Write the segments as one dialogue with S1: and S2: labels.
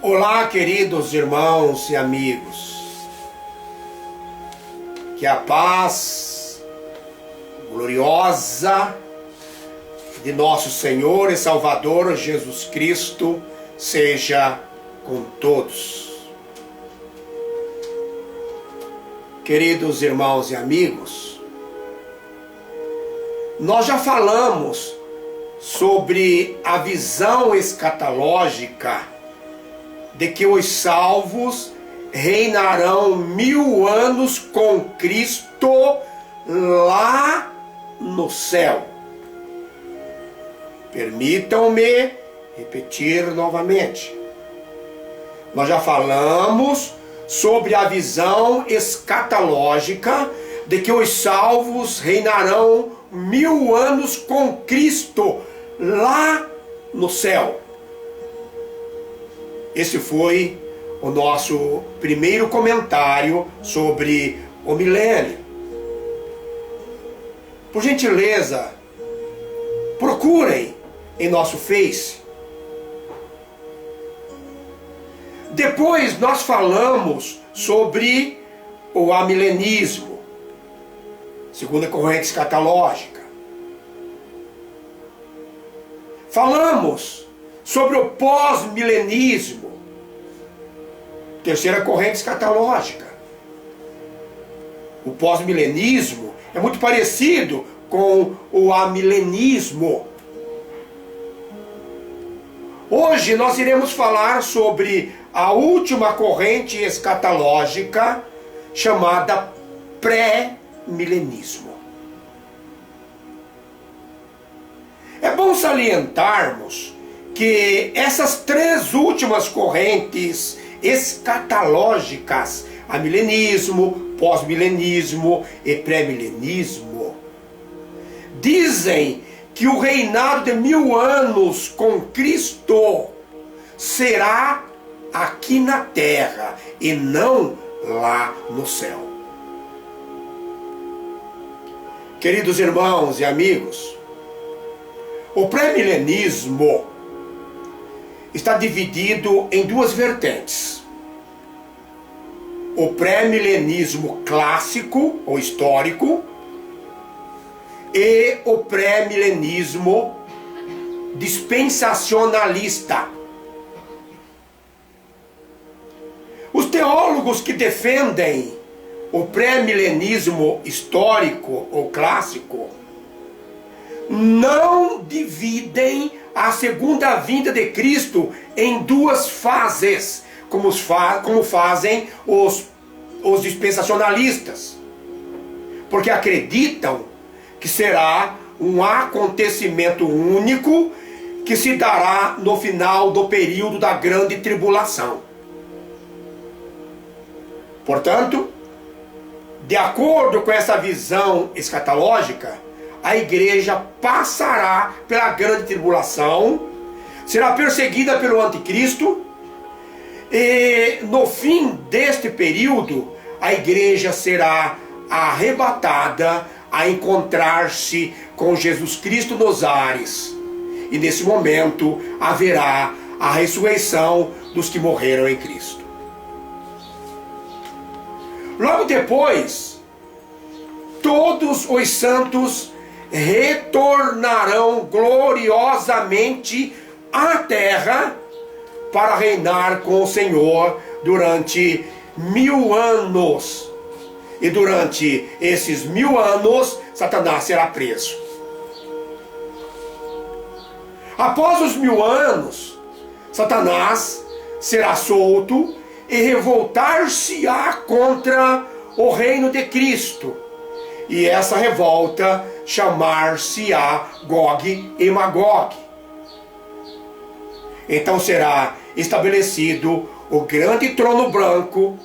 S1: Olá, queridos irmãos e amigos. Que a paz gloriosa de nosso Senhor e Salvador Jesus Cristo seja com todos. Queridos irmãos e amigos, nós já falamos sobre a visão escatológica de que os salvos reinarão 1000 anos com Cristo lá no céu. Permitam-me repetir novamente. Nós já falamos sobre a visão escatológica de que os salvos reinarão 1000 anos com Cristo lá no céu. Esse foi o nosso primeiro comentário sobre o milênio. Por gentileza, procurem em nosso Face. Depois nós falamos sobre o amilenismo, segunda corrente escatológica. Falamos sobre o pós-milenismo, terceira corrente escatológica. O pós-milenismo é muito parecido com o amilenismo. Hoje nós iremos falar sobre a última corrente escatológica, chamada pré-milenismo. É bom salientarmos que essas três últimas correntes escatológicas, amilenismo, pós-milenismo e pré-milenismo, dizem que o reinado de 1000 anos com Cristo será aqui na terra e não lá no céu. Queridos irmãos e amigos, o pré-milenismo está dividido em duas vertentes. O pré-milenismo clássico ou histórico e o pré-milenismo dispensacionalista. Os teólogos que defendem o pré-milenismo histórico ou clássico não dividem a segunda vinda de Cristo em duas fases, como fazem os dispensacionalistas, porque acreditam que será um acontecimento único que se dará no final do período da grande tribulação. Portanto, de acordo com essa visão escatológica, a igreja passará pela grande tribulação, será perseguida pelo anticristo, e no fim deste período, a igreja será arrebatada a encontrar-se com Jesus Cristo nos ares. E nesse momento haverá a ressurreição dos que morreram em Cristo. Logo depois, todos os santos retornarão gloriosamente à terra para reinar com o Senhor durante 1000 anos. E durante esses 1000 anos, Satanás será preso. Após os 1000 anos, Satanás será solto e revoltar-se-á contra o reino de Cristo. E essa revolta chamar-se-á Gog e Magog. Então será estabelecido o grande trono branco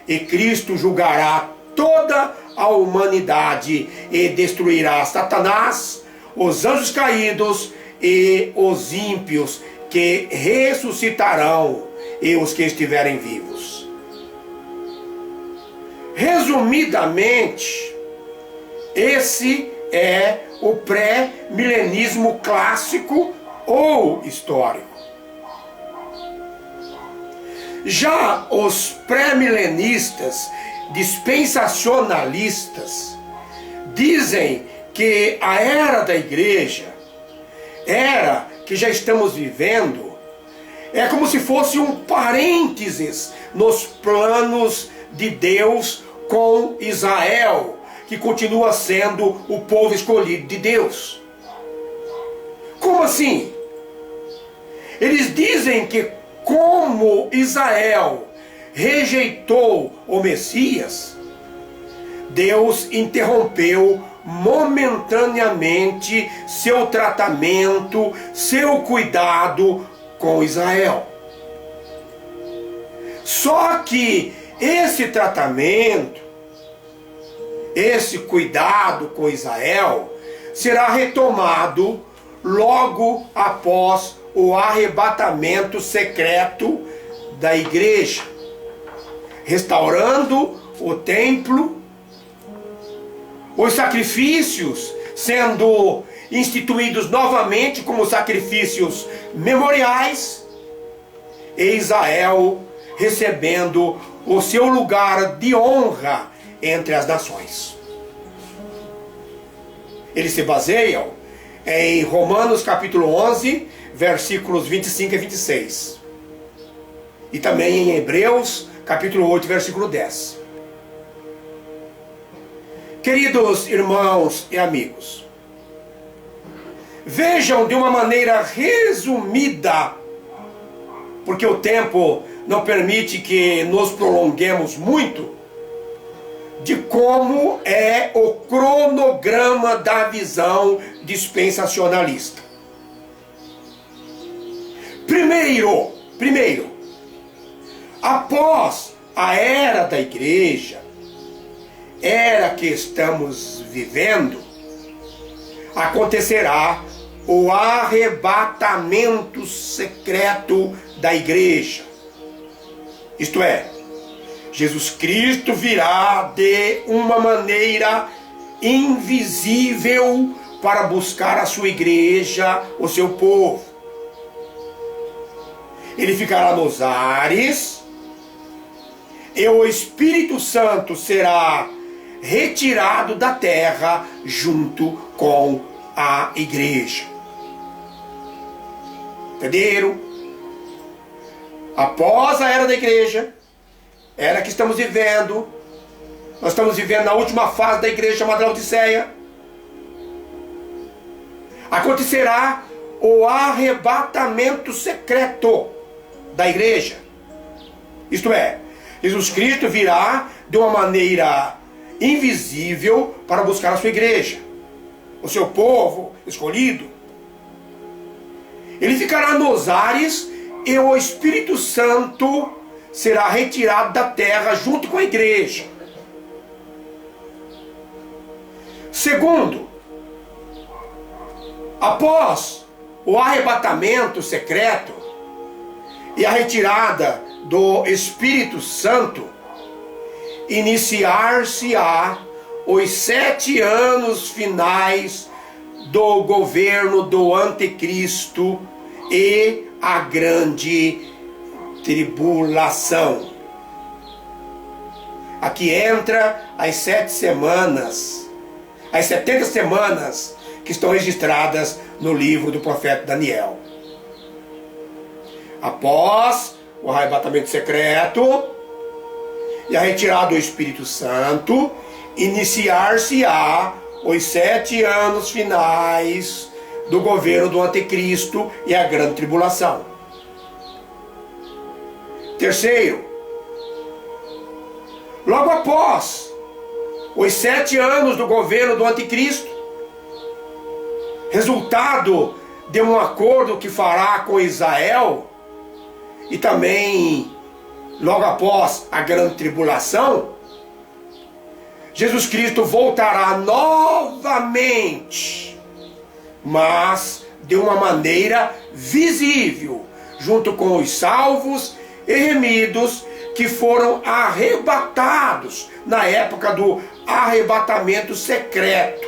S1: e Cristo julgará toda a humanidade e destruirá Satanás, os anjos caídos e os ímpios que ressuscitarão e os que estiverem vivos. Resumidamente, esse é o pré-milenismo clássico ou histórico. Já os pré-milenistas, dispensacionalistas, dizem que a era da igreja, era que já estamos vivendo, é como se fosse um parênteses nos planos de Deus com Israel, que continua sendo o povo escolhido de Deus. Como assim? Eles dizem que como Israel rejeitou o Messias, Deus interrompeu momentaneamente seu tratamento, seu cuidado com Israel. Só que esse tratamento, esse cuidado com Israel, será retomado logo após o arrebatamento secreto da igreja, restaurando o templo, os sacrifícios sendo instituídos novamente como sacrifícios memoriais, e Israel recebendo o seu lugar de honra entre as nações. Eles se baseiam em Romanos capítulo 11, versículos 25 e 26. E também em Hebreus capítulo 8, versículo 10. Queridos irmãos e amigos, vejam de uma maneira resumida, porque o tempo não permite que nos prolonguemos muito, de como é o cronograma da visão dispensacionalista. Primeiro, após a era da igreja, era que estamos vivendo, acontecerá o arrebatamento secreto da igreja. Isto é, Jesus Cristo virá de uma maneira invisível para buscar a sua igreja, o seu povo. Ele ficará nos ares, e o Espírito Santo será retirado da terra junto com a igreja. Entenderam? Após a era da igreja, era que estamos vivendo, nós estamos vivendo na última fase da igreja chamada Laodiceia, acontecerá o arrebatamento secreto da igreja. Isto é, Jesus Cristo virá de uma maneira invisível para buscar a sua igreja, o seu povo escolhido. Ele ficará nos ares e o Espírito Santo será retirado da terra junto com a igreja. Segundo, após o arrebatamento secreto e a retirada do Espírito Santo, iniciar-se-á os 7 anos finais do governo do anticristo e a grande tribulação. Aqui entra as 7 semanas, as 70 semanas que estão registradas no livro do profeta Daniel. Após o arrebatamento secreto e a retirada do Espírito Santo, iniciar-se-á os 7 anos finais do governo do anticristo e a grande tribulação. Terceiro, logo após os 7 anos do governo do anticristo, resultado de um acordo que fará com Israel, e também logo após a grande tribulação, Jesus Cristo voltará novamente, mas de uma maneira visível, junto com os salvos e remidos que foram arrebatados na época do arrebatamento secreto,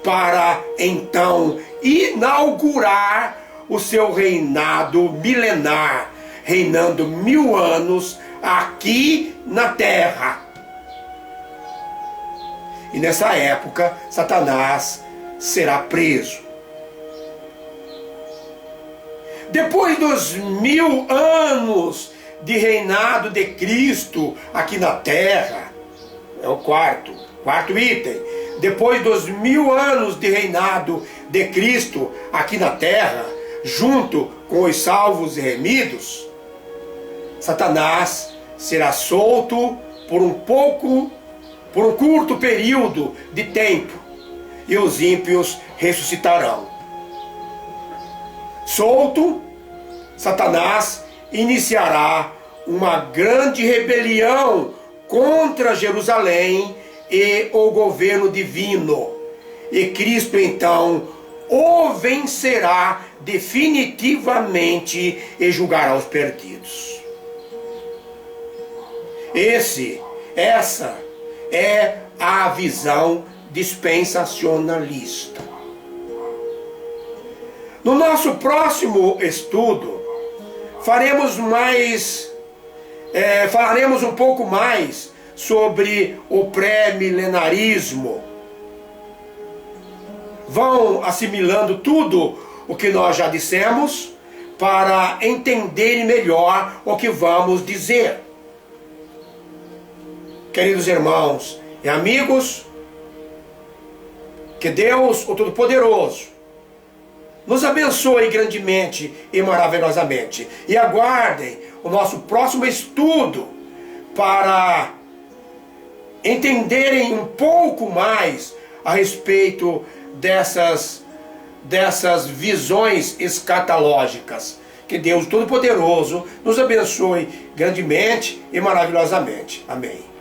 S1: para então inaugurar o seu reinado milenar, reinando 1000 anos aqui na terra. E nessa época, Satanás será preso. Depois dos 1000 anos de reinado de Cristo aqui na terra, é o quarto item. Depois dos 1000 anos de reinado de Cristo aqui na terra, junto com os salvos e remidos, Satanás será solto por um curto período de tempo, e os ímpios ressuscitarão. Solto, Satanás iniciará uma grande rebelião contra Jerusalém e o governo divino, e Cristo então o vencerá definitivamente e julgará os perdidos. Essa é a visão dispensacionalista. No nosso próximo estudo, falaremos um pouco mais sobre o pré-milenarismo. Vão assimilando tudo o que nós já dissemos para entenderem melhor o que vamos dizer. Queridos irmãos e amigos, que Deus, o Todo-Poderoso, nos abençoe grandemente e maravilhosamente. E aguardem o nosso próximo estudo para entenderem um pouco mais a respeito dessas visões escatológicas. Que Deus Todo-Poderoso nos abençoe grandemente e maravilhosamente. Amém.